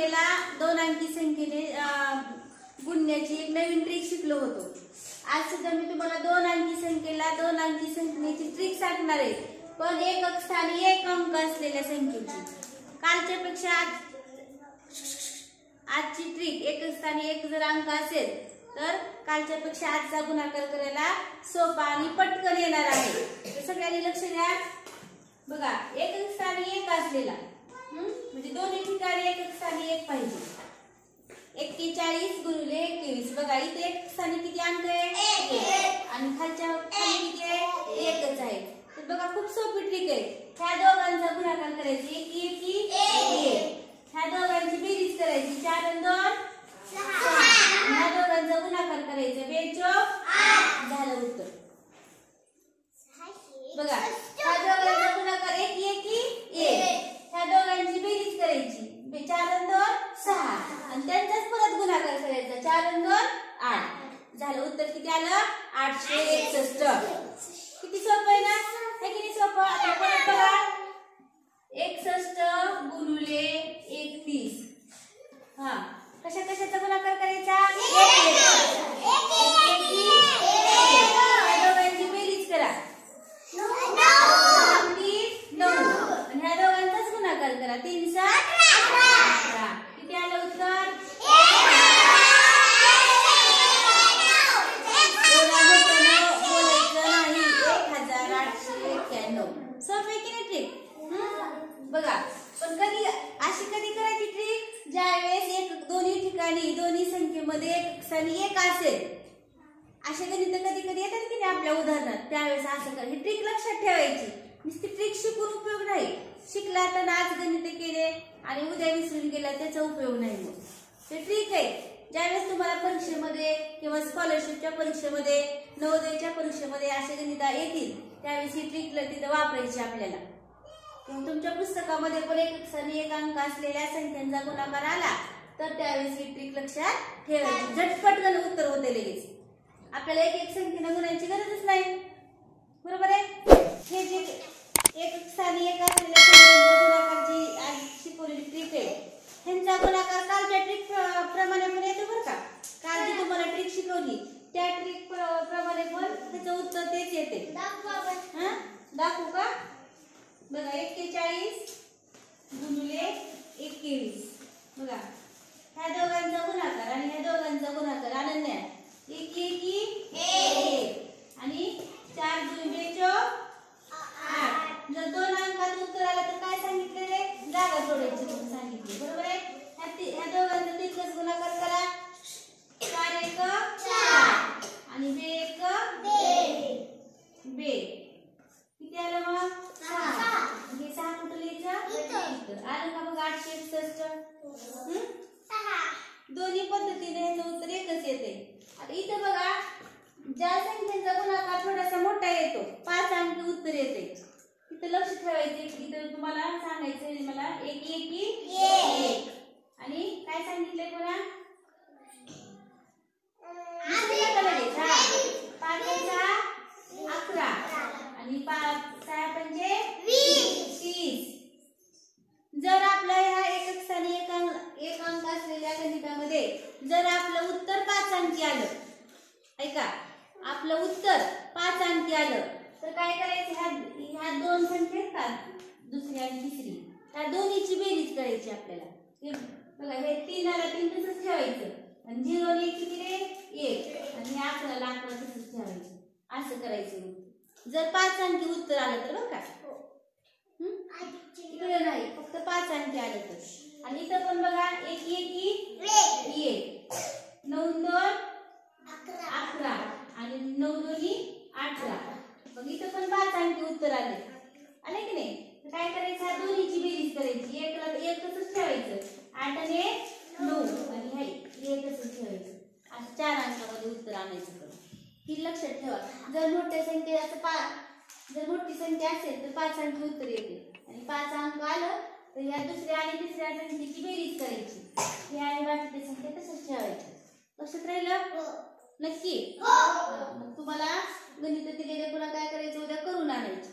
आपल्याला दोन अंकी संख्येने गुणण्याची एक नवीन ट्रिक शिकलो होतो। आज सुद्धा मी तुम्हाला दोन अंकी संख्येला दोन अंकी संख्येची ट्रिक सांगणार आहे, पण एकक स्थानी एक अंक असलेल्या संख्येची। कालच्या पेक्षा आजची ट्रिक एकक स्थानी एक जर अंक असेल तर कालच्या पेक्षा आजचा गुणाकार करायला सोपा आणि पटकन येणार आहे। तर सगळ्यांनी लक्ष द्या। बघा, एकक स्थानी एक असलेला म्हणजे दोन्ही ठिकाणी एकक स्थानी एक पाहिजे। 41 गुणिले 21। बघा, इथे एक स्थानी किती अंक आहे? 1 आणि खालच्या खाली किती आहे? एकच आहे। तर बघा, खूप सोपी ट्रिक आहे। ह्या दोघांचा गुणाकार करायचा 1 1 1। ह्या दोघांची बेरीज करायची 4 आणि 2 6। ह्या दोघांचा गुणाकार करायचा 2 चौक 8। झालं उत्तर। बघा, ह्या दोघांचा गुणाकार 1 1 1। ह्या दोघांची बेरीज करायची 4 आणि 2 6 आणि त्यांचाच परत गुणाकार करायचा 4 आणि 2 8। झालं उत्तर किती आलं? 861। किती सोपं आहे ना? हे किती सोपं। आता परत बघा, 61 गुणिले 31। हा, कशा कशाचा गुणाकार करायचा? 1 दोघांची बेरीज करा 9 आणि ह्या दोघांचाच गुणाकार करा 3 7 18। किती आलं उत्तर? बोलायचं नाही, 1891। सोपे की नाही ट्रिक? बघा, पण कधी करायची ट्रिक? ज्यावेळेस एक दोन्ही ठिकाणी दोन्ही संख्येमध्ये एक स्थानी एक असेल। असे गणित कधी कधी येतात की नाही आपल्या उदाहरणात, त्यावेळेस असं करा। ही ट्रिक लक्षात ठेवायची। नुसती ट्रिक शिकून उपयोग नाही। शिकला तर आज गणित केले आणि उद्या विसरून गेला त्याचा उपयोग नाही। मग ते ट्रिक आहे। ज्यावेळेस तुम्हाला परीक्षेमध्ये किंवा स्कॉलरशिपच्या परीक्षेमध्ये, नवोदयच्या परीक्षेमध्ये असे गणित येतील, त्यावेळेस ही ट्रिक तिथं वापरायची आपल्याला। तुमच्या पुस्तकामध्ये पण एकक स्थानी एक अंक असलेल्या संख्यांचा गुणाकार आला तर त्यावेळेस ही ट्रिक लक्षात ठेवायची। झटपट उत्तर होते लगेच। आपल्याला एक एक संख्येने गुणायची गरजच नाही, बरोबर आहे। हे जे एकक स्थानी एक असलेल्या संख्यांच्या गुणाकारची आज शिकवलेली ट्रिक आहे, ह्यांचा गुणाकार कालच्या ट्रिक प्रमाणे पण येतो बरं का। काल जी तुम्हाला ट्रिक शिकवली त्या ट्रिक प्रमाणे पण त्याचं उत्तर तेच येते। दाखवू का? बघा, 41 गुणिले 21। बघा, ह्या दोघांचा गुणाकार आणि ह्या दोघांचा गुणाकार अनन्या 1 1 1 आणि 4 2 2 8। जर दोन अंकात उत्तर आलं तर काय सांगितलेले? जागा सोडायची म्हणून सांगितले, बरोबर आहे। ह्या दोघांचा तिरकस गुणाकार करा 4 1 4 आणि 2 1 2। किती आलं मग? 6। हे 6 कुठं लिहायचं? इथं आलं का? बघ 861। दोन्ही पद्धतीने ह्याचं उत्तर एकच येते। आता इथं बघा, ज्या संख्येचा गुणाकार थोडासा मोठा येतो 5 अंकी उत्तर येते, इथं लक्ष ठेवायचे। इथं तुम्हाला सांगायचंय मला 1 1 1 आणि काय सांगितलंय पुन्हा? 5 11 आणि 6 पंचे 20। जर आपल्या ह्या एकक स्थानी एक अंक असलेल्या गणितामध्ये जर आपलं उत्तर 5 अंकी आलं, ऐका, आपलं उत्तर 5 अंकी आलं तर काय करायचं? ह्या दोन संख्या आहेत, दुसरी आणि तिसरी, त्या दोन्हीची बेरीज करायची आपल्याला। बघा, हे 3 आला 3 तसंच ठेवायचं आणि 0 आणि 1 किती रे? 1 आणि 11 ला 11 तसंच ठेवायचं। असं करायचं जर 5 अंकी उत्तर आलं तर, बरं का। इकडे नाही, फक्त 5 अंकी आलं तर। आणि इथं पण बघा 1 1 1 9 2 11 आणि 9 2 18। मग इथं पण 5 अंकी उत्तर आले की नाही? तर काय करायचं? दोन्हीची बेरीज करायची। 1 ला 1 तसंच ठेवायचं, 8 आणि 9 आणि हे 1 तसंच ठेवायचं। असं 4 अंकामध्ये उत्तर आणायचं। ही लक्षात ठेवा। जर मोठ्या संख्येचं जर मोठी संख्या असेल तर 5 अंकी उत्तर येते आणि 5 अंक आलं तर ह्या दुसऱ्या आणि तिसऱ्या संख्येची बेरीज करायची। हे आणि बाकीच्या संख्या तसंच ठेवायचं। लक्षात राहिलं? नक्की? मग तुम्हाला गणित दिलेले पुन्हा काय करायचं? उद्या करून आणायचं।